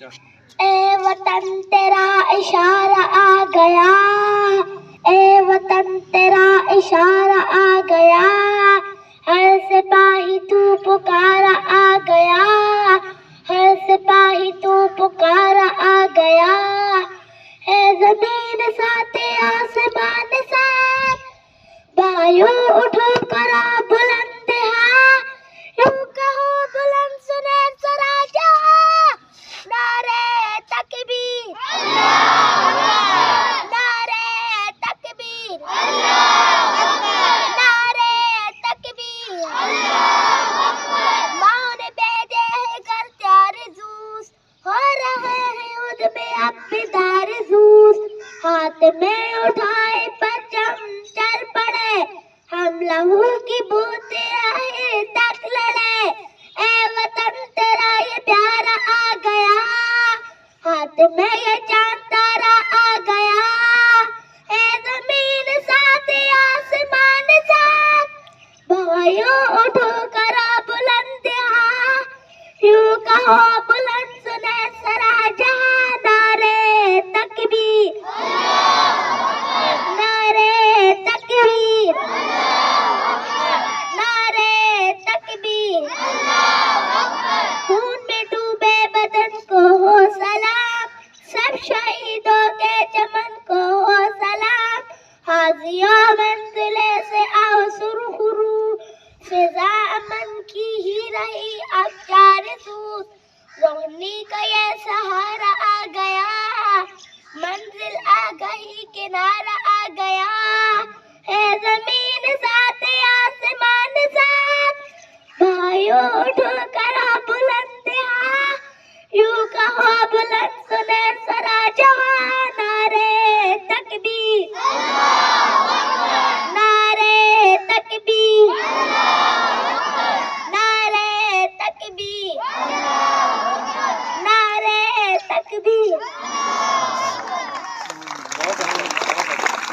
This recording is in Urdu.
اے وطن تیرا اشارہ آ گیا، اے وطن تیرا اشارہ آ گیا، ہر سپاہی تو پکارا آ گیا، ہر سپاہی تو پکارا آ گیا، اے زمین ساتھ آسمان ساتھ، بھائیو اٹھو کرا بلند ہاں، یوں کہو بلند سنے سرا جہاں، نعرے تکبیر، نعرے تکبیر، نعرے تکبیر، ماں نے بھیجے ہیں گھر تیار زوز، ہو رہے ہیں ان میں اب بیدار زوز، ہاتھ میں اٹھائے پرچم چل پڑے، ہم لہو کی بوتے آئے تک لڑے، اے وطن تیرا یہ پیارا آ گیا، ہاتھ میں یہ چاند تارا آ گیا، اے زمین ساتھ آسمان ساتھ، بھائیو اٹھو کرا بلند ہاں، یوں کہو بلند سنے سرا جہاں، نعرے تکبیر، نعرے تکبیر، نعرے تکبیر، خون میں ڈوبے بدن کو ہو سلام، سب شہیدوں کے چمن کو ہو سلام، حاضیوں منزلے سے آؤ سرخ رو، فضا امن کی ہی رہی اب چار سوز، روشنی کا یہ سہارا آ گیا، منزل آ گئی کنارہ آ گیا، اے زمین ساتھ آسمان ساتھ، بھائیو اٹھو کرا بلند ہاں، یوں کہو بلند سنے سرا جہاں،